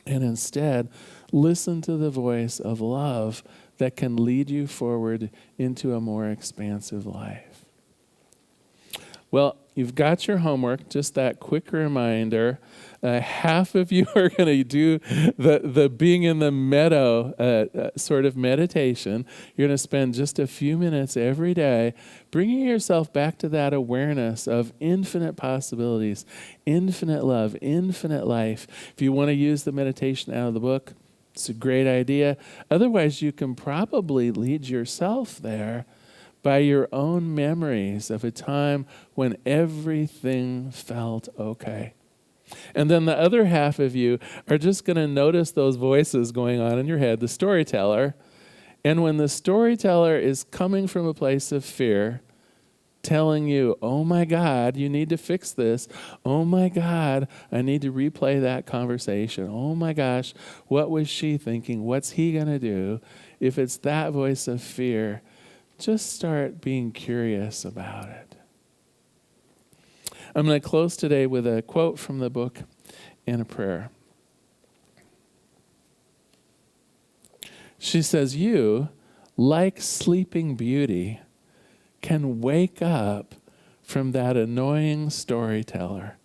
And instead, listen to the voice of love that can lead you forward into a more expansive life. Well, you've got your homework, just that quick reminder. Half of you are going to do the being in the meadow sort of meditation. You're going to spend just a few minutes every day bringing yourself back to that awareness of infinite possibilities, infinite love, infinite life. If you want to use the meditation out of the book, it's a great idea. Otherwise, you can probably lead yourself there by your own memories of a time when everything felt okay. And then the other half of you are just going to notice those voices going on in your head, the storyteller. And when the storyteller is coming from a place of fear, telling you, oh my God, you need to fix this. Oh my God, I need to replay that conversation. Oh my gosh, what was she thinking? What's he going to do? If it's that voice of fear, just start being curious about it. I'm going to close today with a quote from the book and a prayer. She says, you, like Sleeping Beauty, can wake up from that annoying storyteller.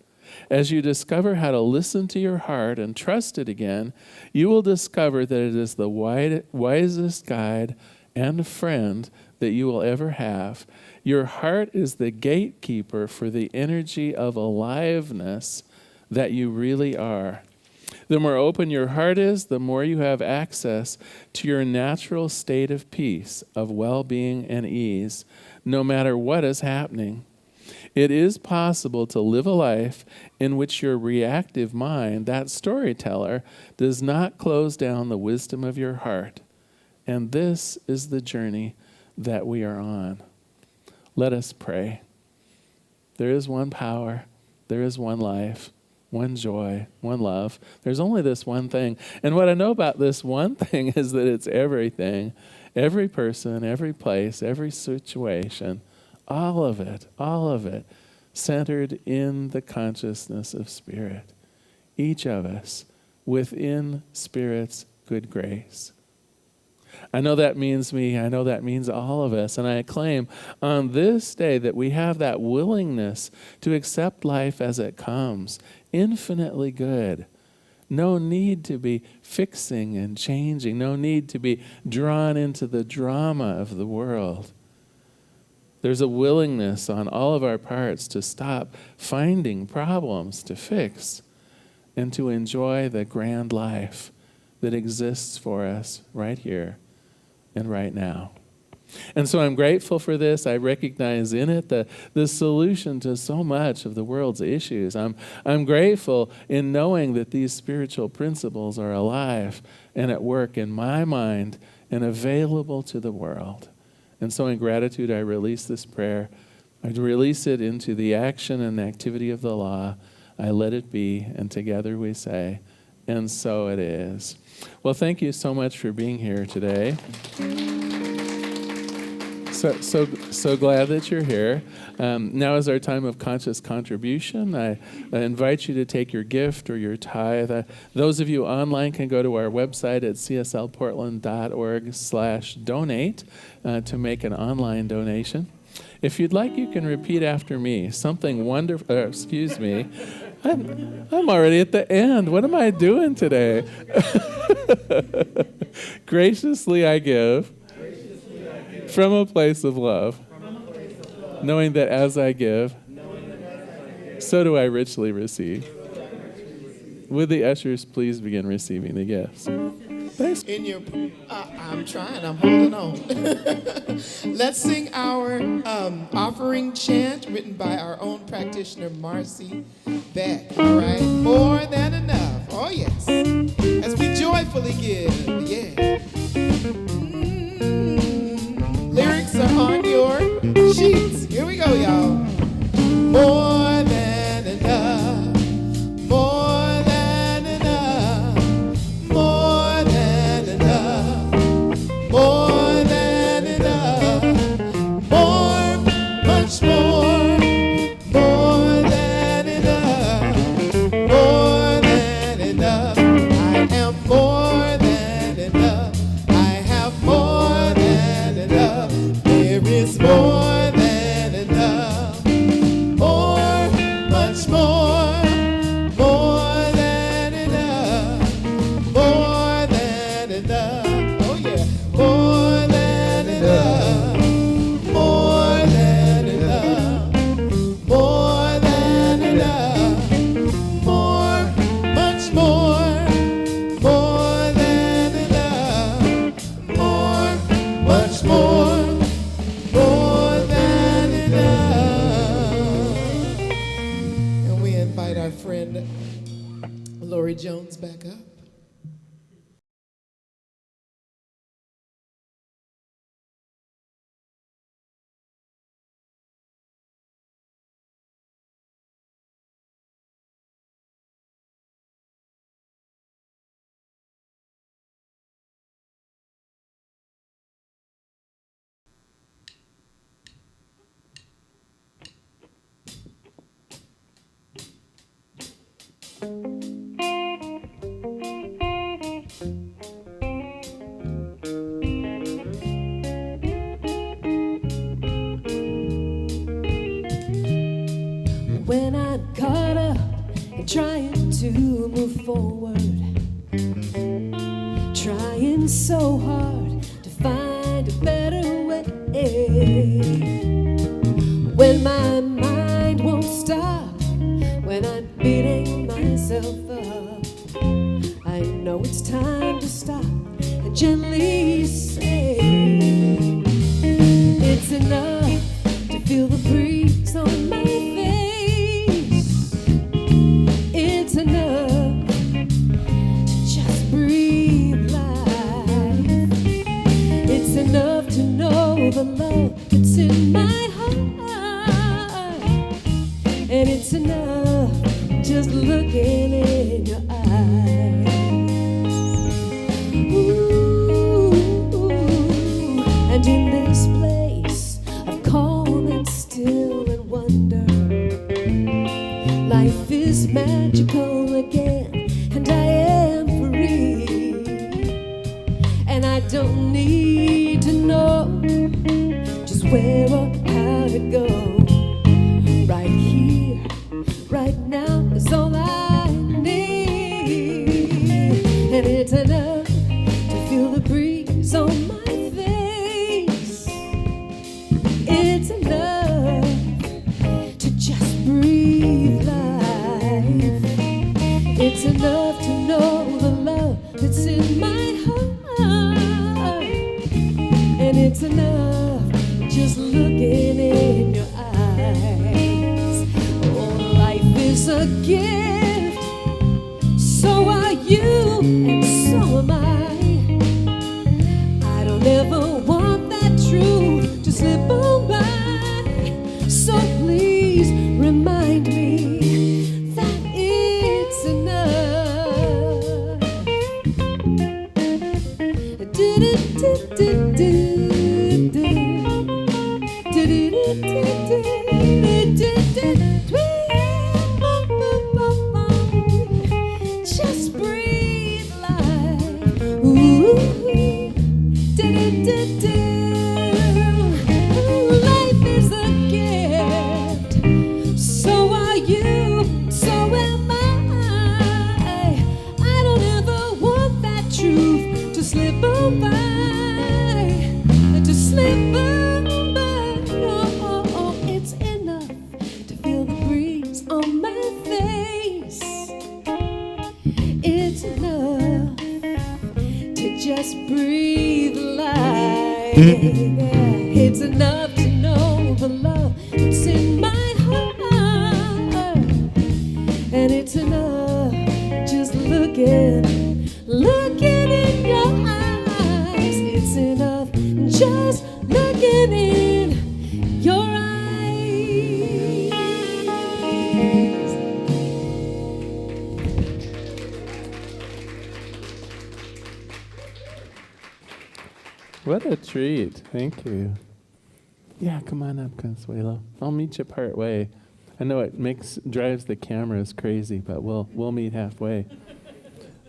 As you discover how to listen to your heart and trust it again, you will discover that it is the wisest guide and friend that you will ever have. Your heart is the gatekeeper for the energy of aliveness that you really are. The more open your heart is, the more you have access to your natural state of peace, of well-being and ease, no matter what is happening. It is possible to live a life in which your reactive mind, that storyteller, does not close down the wisdom of your heart. And this is the journey that we are on. Let us pray. There is one power, there is one life, one joy, one love. There's only this one thing. And what I know about this one thing is that it's everything, every person, every place, every situation, all of it, centered in the consciousness of Spirit. Each of us within Spirit's good grace. I know that means me. I know that means all of us. And I claim on this day that we have that willingness to accept life as it comes, infinitely good. No need to be fixing and changing. No need to be drawn into the drama of the world. There's a willingness on all of our parts to stop finding problems to fix and to enjoy the grand life that exists for us right here and right now. And so I'm grateful for this. I recognize in it the solution to so much of the world's issues. I'm grateful in knowing that these spiritual principles are alive and at work in my mind and available to the world. And so in gratitude, I release this prayer. I release it into the action and activity of the law. I let it be, and together we say, and so it is. Well, thank you so much for being here today. So glad that you're here. Now is our time of conscious contribution. I invite you to take your gift or your tithe. Those of you online can go to our website at cslportland.org/donate to make an online donation. If you'd like, you can repeat after me. Something wonderful. Excuse me. I'm already at the end. What am I doing today? Graciously I give. From a place of love, knowing that as I give, so do I richly receive. Would the ushers please begin receiving the gifts? Thanks. I'm trying. I'm holding on. Let's sing our offering chant written by our own practitioner, Marcy Beck. All right? More than enough. Oh, yes. As we joyfully give. Yeah. Lyrics are on your sheets. Here we go, y'all. More than enough. More than enough. More than enough. More than enough. More, much more. More than enough. More than enough. I am more than enough. I have more than enough. There is more than enough. Lauri Jones back up. When I'm caught up in trying to move forward, trying so hard to find a better way. When my mind won't stop, when I'm beating myself up, I know it's time to stop and gently say, it's enough to feel the breeze on my face. It's enough to just breathe life. It's enough to know the love that's in my heart. And it's enough just looking in your eyes. Ooh, and in this place of calm and still and wonder, life is magical again, and I am free. And I don't need to know just where or how to go. Right here, right now is all I need. And it's enough to feel the breeze on my face. It's enough to just breathe life. It's enough to know the love that's in my heart. And it's enough just looking in your eyes. Oh, life is a gift. So are you, and so am I. I don't ever want that truth to slip on by. So please remind me that it's enough. Just breathe life. Ooh, life is a gift. So are you, so am I. I don't ever want that truth to slip on by, to slip on by. Oh, it's enough to feel the breeze on my face. It's enough to just breathe life. It's enough to know the love that's in my heart. And it's enough just looking in your eyes. It's enough just looking in your eyes. What a treat. Thank you. Yeah, come on up, Consuelo. I'll meet you part way. I know it drives the cameras crazy, but we'll meet halfway.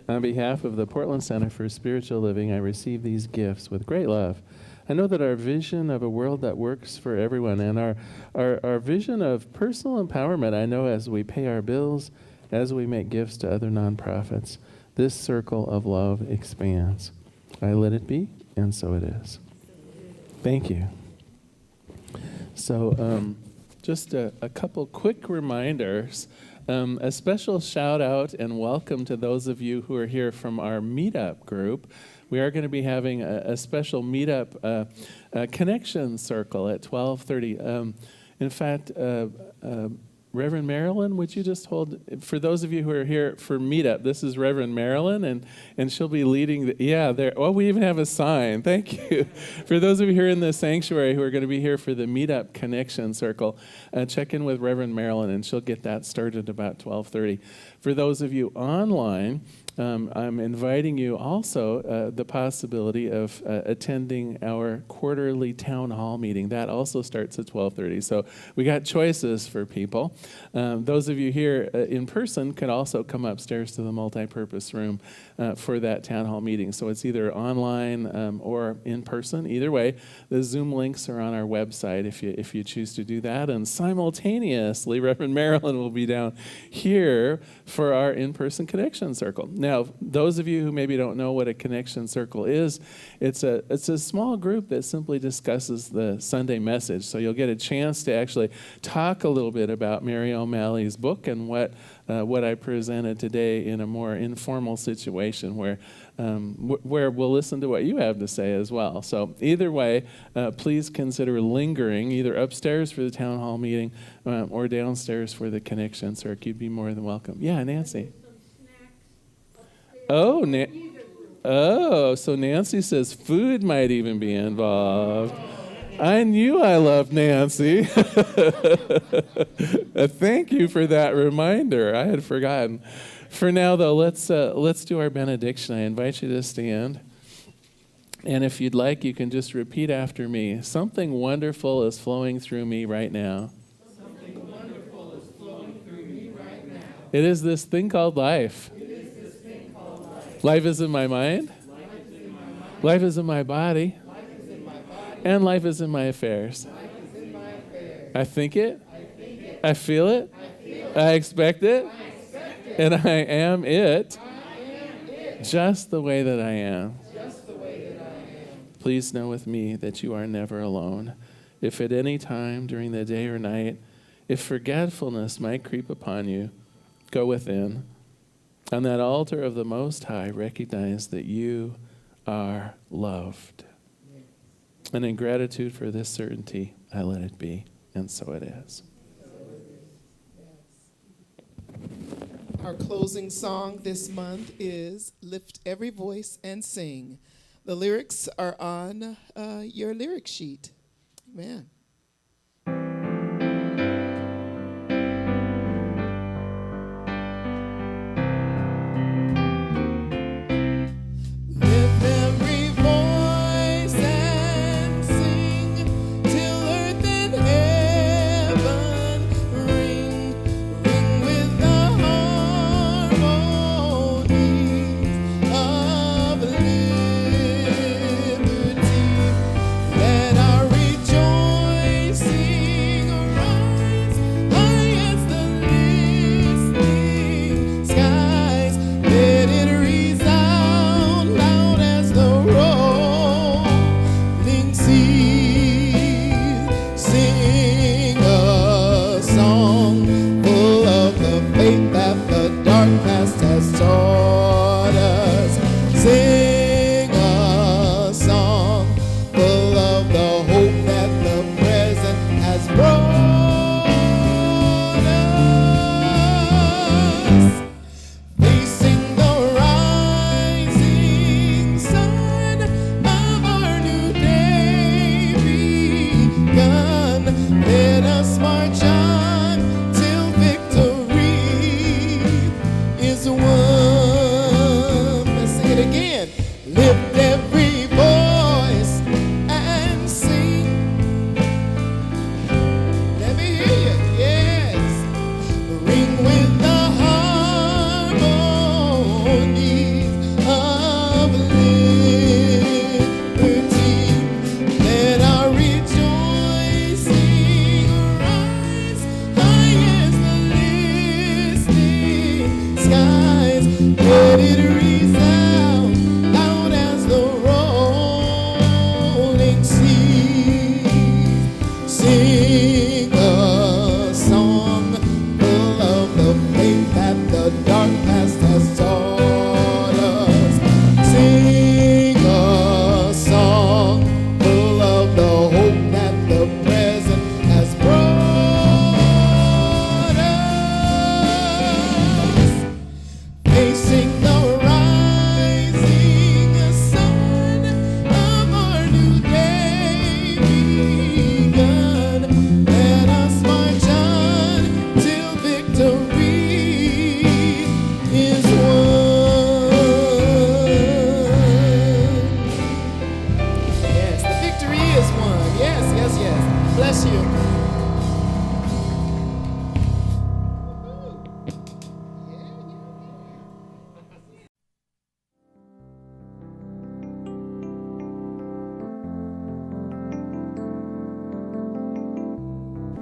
On behalf of the Portland Center for Spiritual Living, I receive these gifts with great love. I know that our vision of a world that works for everyone and our vision of personal empowerment, I know as we pay our bills, as we make gifts to other nonprofits, this circle of love expands. I let it be, and so it is. Thank you. So just a couple quick reminders. A special shout out and welcome to those of you who are here from our meetup group. We are going to be having a special meetup connection circle at 12:30. In fact, Reverend Marilyn, would you just hold, for those of you who are here for meetup, this is Reverend Marilyn, and she'll be leading there. Oh, we even have a sign. Thank you. For those of you here in the sanctuary who are going to be here for the meetup connection circle, check in with Reverend Marilyn, and she'll get that started about 12:30. For those of you online, I'm inviting you also the possibility of attending our quarterly town hall meeting. That also starts at 12:30. So we got choices for people. Those of you here in person could also come upstairs to the multipurpose room for that town hall meeting. So it's either online or in person. Either way, the Zoom links are on our website if you choose to do that. And simultaneously, Reverend Marilyn will be down here for our in-person connection circle. Now, those of you who maybe don't know what a connection circle is, it's a small group that simply discusses the Sunday message. So you'll get a chance to actually talk a little bit about Mary O'Malley's book and what I presented today in a more informal situation where we'll listen to what you have to say as well. So either way, please consider lingering either upstairs for the town hall meeting or downstairs for the connection circle. You'd be more than welcome. Yeah, Nancy. So Nancy says food might even be involved. I knew I loved Nancy. Thank you for that reminder. I had forgotten. For now, though, let's do our benediction. I invite you to stand. And if you'd like, you can just repeat after me. Something wonderful is flowing through me right now. Something wonderful is flowing through me right now. It is this thing called life. Life is in my mind. Life is in my body. And life is in my affairs. I think it. I feel it. I expect it. And I am it. Just the way that I am. Please know with me that you are never alone. If at any time during the day or night, if forgetfulness might creep upon you, go within. On that altar of the Most High, recognize that you are loved. And in gratitude for this certainty, I let it be. And so it is. Our closing song this month is Lift Every Voice and Sing. The lyrics are on your lyric sheet. Amen. Join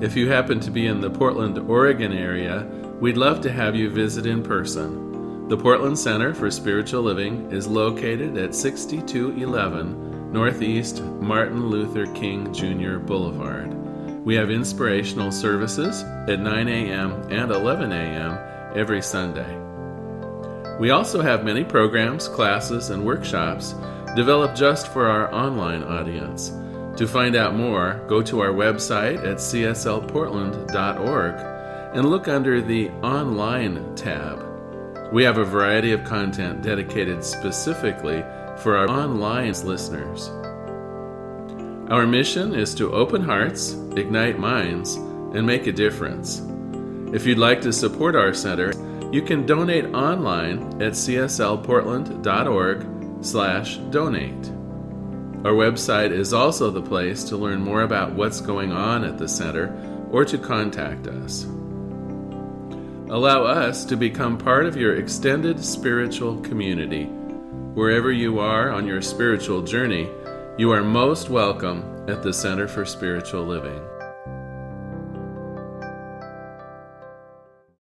If you happen to be in the Portland, Oregon area, we'd love to have you visit in person. The Portland Center for Spiritual Living is located at 6211 Northeast Martin Luther King Jr. Boulevard. We have inspirational services at 9 a.m. and 11 a.m. every Sunday. We also have many programs, classes, and workshops developed just for our online audience. To find out more, go to our website at cslportland.org and look under the Online tab. We have a variety of content dedicated specifically for our online listeners. Our mission is to open hearts, ignite minds, and make a difference. If you'd like to support our center, you can donate online at cslportland.org/donate. Our website is also the place to learn more about what's going on at the center or to contact us. Allow us to become part of your extended spiritual community. Wherever you are on your spiritual journey, you are most welcome at the Center for Spiritual Living.